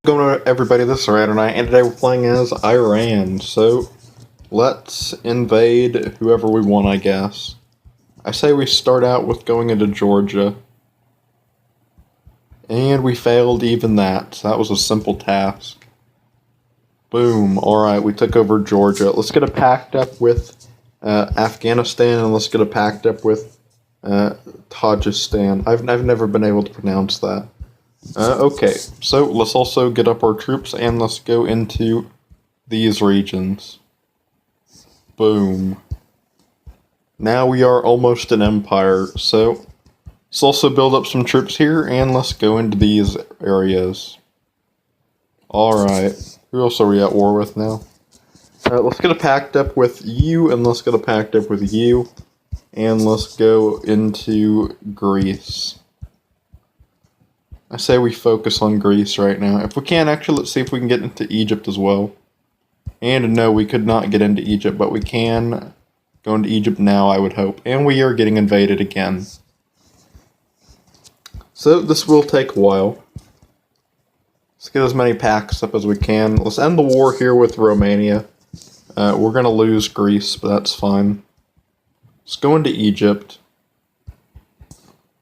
Going on, everybody? This is RaiderKnight, and today we're playing as Iran. So let's invade whoever we want, I guess. I say we start out with going into Georgia, and we failed even that. So that was a simple task. Boom. Alright, we took over Georgia. Let's get it packed up with Afghanistan, and let's get it packed up with Tajikistan. I've never been able to pronounce that. Okay, so let's also get up our troops and let's go into these regions. Boom. Now we are almost an empire, so let's also build up some troops here and let's go into these areas. Alright, who else are we at war with now? Let's get it packed up with you and let's get it packed up with you. And let's go into Greece. I say we focus on Greece right now. If we can, actually, let's see if we can get into Egypt as well. And no, we could not get into Egypt, but we can go into Egypt now, I would hope. And we are getting invaded again. So this will take a while. Let's get as many packs up as we can. Let's end the war here with Romania. We're going to lose Greece, but that's fine. Let's go into Egypt.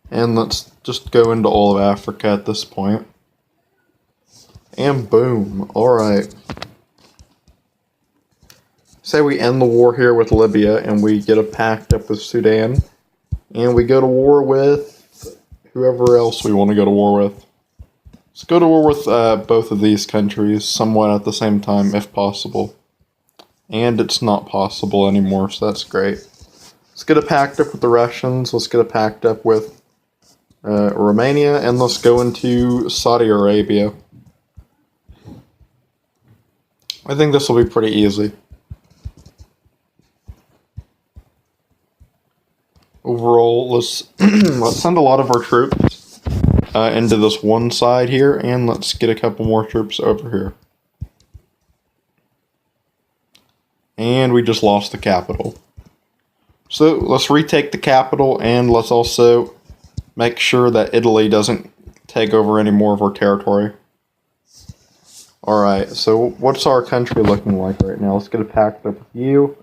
And let's just go into all of Africa at this point. And boom. Alright. Say we end the war here with Libya and we get it packed up with Sudan. And we go to war with whoever else we want to go to war with. Let's go to war with both of these countries somewhat at the same time if possible. And it's not possible anymore, so that's great. Let's get it packed up with the Russians. Let's get it packed up with Romania, and let's go into Saudi Arabia. I think this will be pretty easy. Overall, let's send a lot of our troops into this one side here, and let's get a couple more troops over here. And we just lost the capital. So let's retake the capital, and let's also make sure that Italy doesn't take over any more of our territory. Alright, so what's our country looking like right now? Let's get it packed up with you.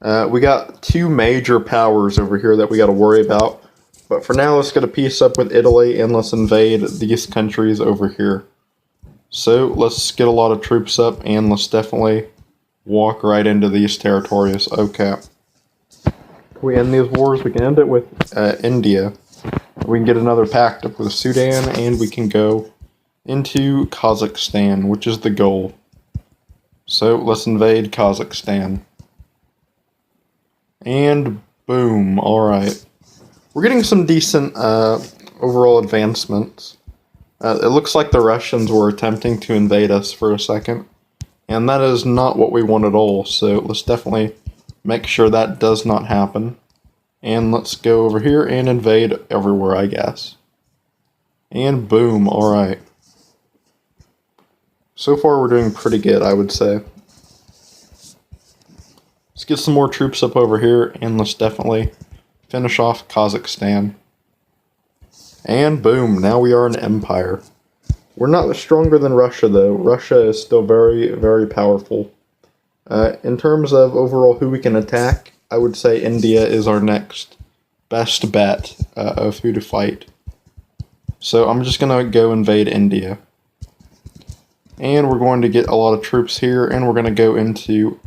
We got two major powers over here that we got to worry about. But for now, let's get a peace up with Italy and let's invade these countries over here. So let's get a lot of troops up and let's definitely walk right into these territories. Okay. If we end these wars, we can end it with India. We can get another pact up with Sudan, and we can go into Kazakhstan, which is the goal. So let's invade Kazakhstan. And boom, alright. We're getting some decent overall advancements. It looks like the Russians were attempting to invade us for a second. And that is not what we want at all, so let's definitely make sure that does not happen. And let's go over here and invade everywhere, I guess. And boom, alright. So far we're doing pretty good, I would say. Let's get some more troops up over here, and let's definitely finish off Kazakhstan. And boom, now we are an empire. We're not stronger than Russia, though. Russia is still very, very powerful. In terms of overall who we can attack, I would say India is our next best bet of who to fight. So I'm just going to go invade India. And we're going to get a lot of troops here, and we're going to go into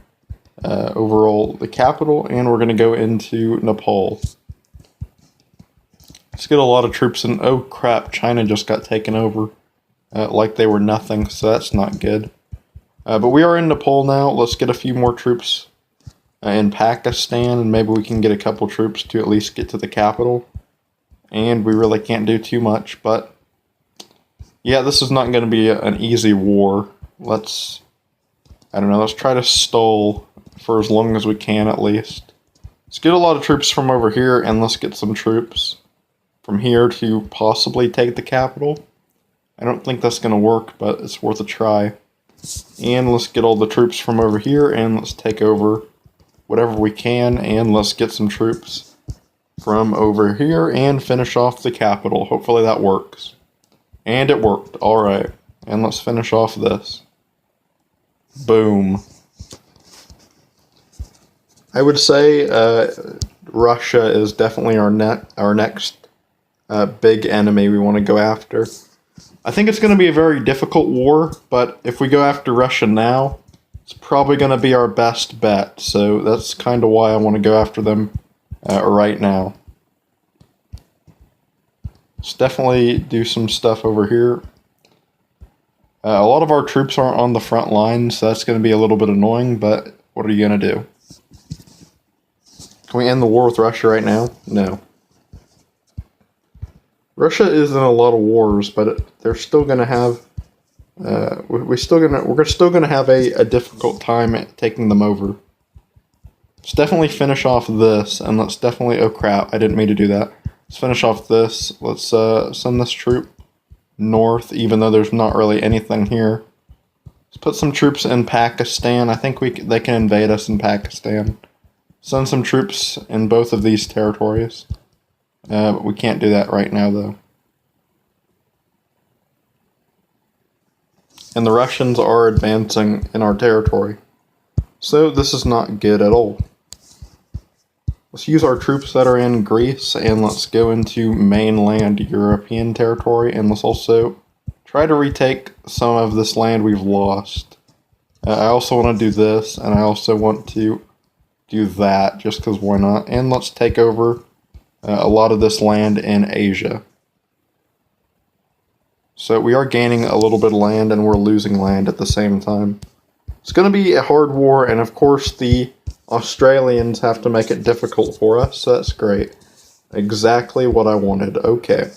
overall the capital, and we're going to go into Nepal. Let's get a lot of troops in. Oh crap, China just got taken over like they were nothing, so that's not good. But we are in Nepal now. Let's get a few more troops in Pakistan, and maybe we can get a couple troops to at least get to the capital. And we really can't do too much, but yeah, this is not going to be an easy war. Let's try to stall for as long as we can at least. Let's get a lot of troops from over here, and let's get some troops from here to possibly take the capital. I don't think that's going to work, but it's worth a try. And let's get all the troops from over here, and let's take over whatever we can, and let's get some troops from over here and finish off the capital. Hopefully that works. And it worked. Alright. And let's finish off this. Boom. I would say Russia is definitely our next big enemy we want to go after. I think it's going to be a very difficult war, but if we go after Russia now, it's probably going to be our best bet. So that's kind of why I want to go after them right now. Let's definitely do some stuff over here. A lot of our troops aren't on the front lines, so that's going to be a little bit annoying, but what are you going to do? Can we end the war with Russia right now? No. Russia is in a lot of wars, but they're still going to have we're still going to have a difficult time at taking them over. Let's definitely finish off this, and let's definitely, oh crap, I didn't mean to do that. Let's finish off this. Let's send this troop north, even though there's not really anything here. Let's put some troops in Pakistan. I think they can invade us in Pakistan. Send some troops in both of these territories. But we can't do that right now, though. And the Russians are advancing in our territory. So this is not good at all. Let's use our troops that are in Greece, and let's go into mainland European territory, and let's also try to retake some of this land we've lost. I also want to do this, and I also want to do that, just because why not? And let's take over a lot of this land in Asia. So we are gaining a little bit of land, and we're losing land at the same time. It's going to be a hard war, and of course the Australians have to make it difficult for us, so that's great. Exactly what I wanted. Okay.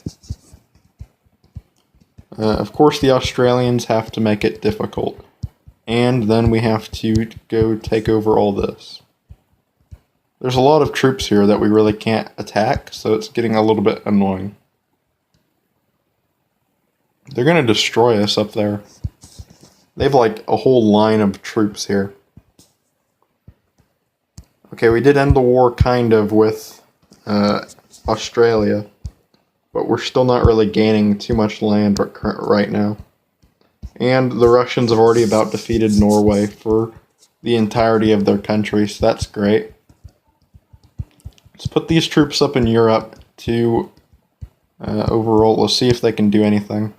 Of course the Australians have to make it difficult. And then we have to go take over all this. There's a lot of troops here that we really can't attack, so it's getting a little bit annoying. They're going to destroy us up there. They have like a whole line of troops here. Okay, we did end the war kind of with Australia, but we're still not really gaining too much land right now. And the Russians have already about defeated Norway for the entirety of their country, so that's great. Let's put these troops up in Europe to overall, let's see if they can do anything.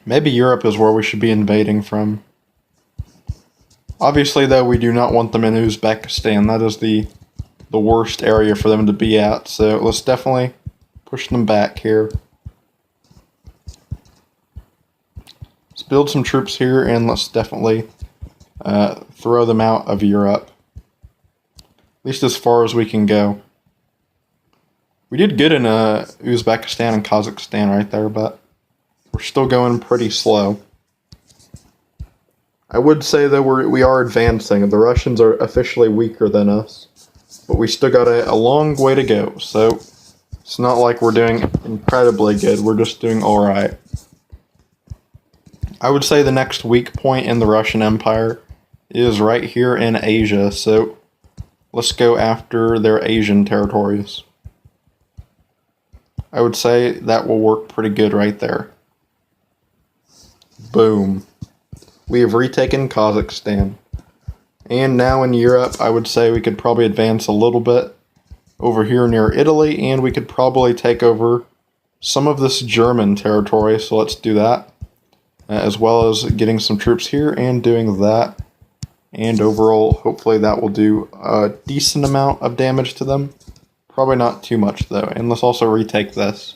Maybe Europe is where we should be invading from. Obviously, though, we do not want them in Uzbekistan. That is the worst area for them to be at. So let's definitely push them back here. Let's build some troops here, and let's definitely throw them out of Europe. At least as far as we can go. We did good in Uzbekistan and Kazakhstan right there, but we're still going pretty slow. I would say that we are advancing. The Russians are officially weaker than us, but we still got a long way to go. So it's not like we're doing incredibly good. We're just doing all right. I would say the next weak point in the Russian Empire is right here in Asia. So let's go after their Asian territories. I would say that will work pretty good right there. Boom. We have retaken Kazakhstan. And now in Europe, I would say we could probably advance a little bit over here near Italy, and we could probably take over some of this German territory, so let's do that. As well as getting some troops here and doing that. And overall, hopefully that will do a decent amount of damage to them. Probably not too much, though. And let's also retake this.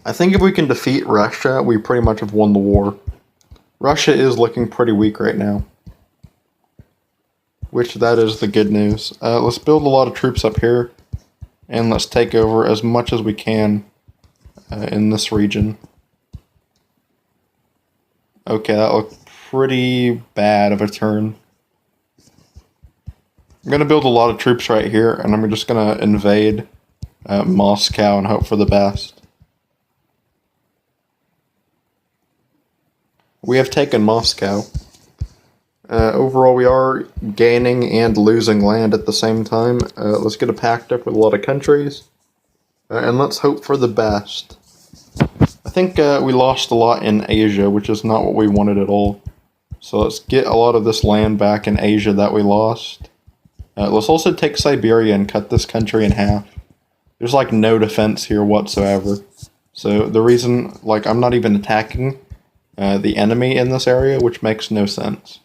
I think if we can defeat Russia, we pretty much have won the war. Russia is looking pretty weak right now. Which, that is the good news. Let's build a lot of troops up here. And let's take over as much as we can in this region. Okay, that looked pretty bad of a turn. I'm going to build a lot of troops right here, and I'm just going to invade Moscow and hope for the best. We have taken Moscow. Overall, we are gaining and losing land at the same time. Let's get a pact up with a lot of countries. And let's hope for the best. I think we lost a lot in Asia, which is not what we wanted at all. So let's get a lot of this land back in Asia that we lost. Let's also take Siberia and cut this country in half. There's like no defense here whatsoever. So the reason, like, I'm not even attacking the enemy in this area, which makes no sense.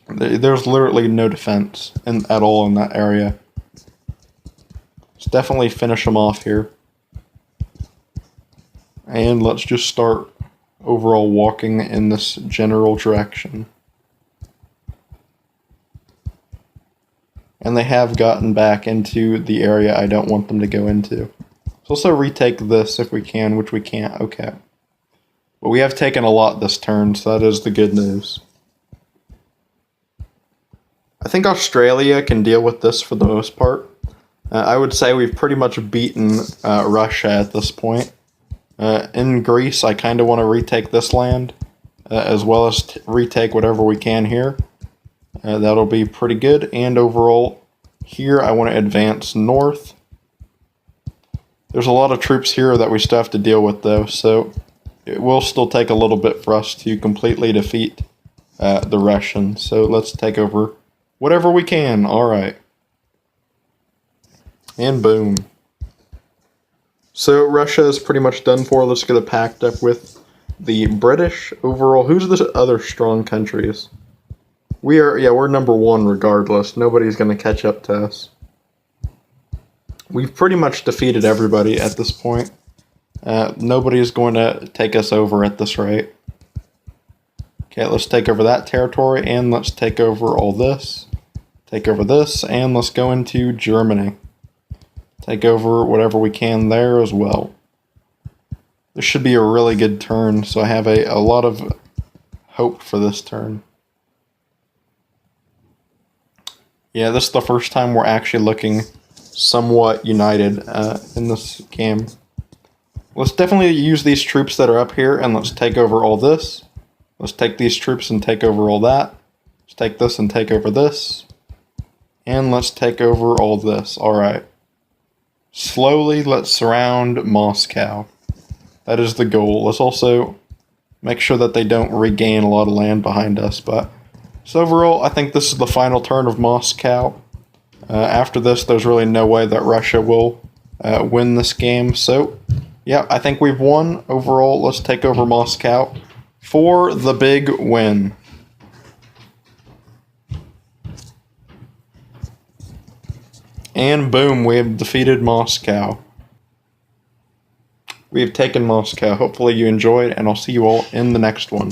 There's literally no defense at all in that area. Let's definitely finish them off here. And let's just start overall walking in this general direction. And they have gotten back into the area I don't want them to go into. Let's also retake this if we can, which we can't. Okay. But we have taken a lot this turn, so that is the good news. I think Australia can deal with this for the most part. I would say we've pretty much beaten Russia at this point. In Greece, I kind of want to retake this land, as well as retake whatever we can here. That'll be pretty good. And overall, here I want to advance north. There's a lot of troops here that we still have to deal with, though, so it will still take a little bit for us to completely defeat the Russians. So let's take over whatever we can. All right. And boom. So Russia is pretty much done for. Let's get it packed up with the British. Overall, who's the other strong countries? We're number one regardless. Nobody's going to catch up to us. We've pretty much defeated everybody at this point. Nobody's going to take us over at this rate. Okay, let's take over that territory, and let's take over all this. Take over this, and let's go into Germany. Take over whatever we can there as well. This should be a really good turn, so I have a lot of hope for this turn. Yeah, this is the first time we're actually looking somewhat united in this game. Let's definitely use these troops that are up here, and let's take over all this. Let's take these troops and take over all that. Let's take this and take over this. And let's take over all this. Alright. Slowly, let's surround Moscow. That is the goal. Let's also make sure that they don't regain a lot of land behind us. But so overall, I think this is the final turn of Moscow. After this, there's really no way that Russia will win this game. So, yeah, I think we've won. Overall, let's take over Moscow for the big win. And boom, we have defeated Moscow. We have taken Moscow. Hopefully you enjoyed, and I'll see you all in the next one.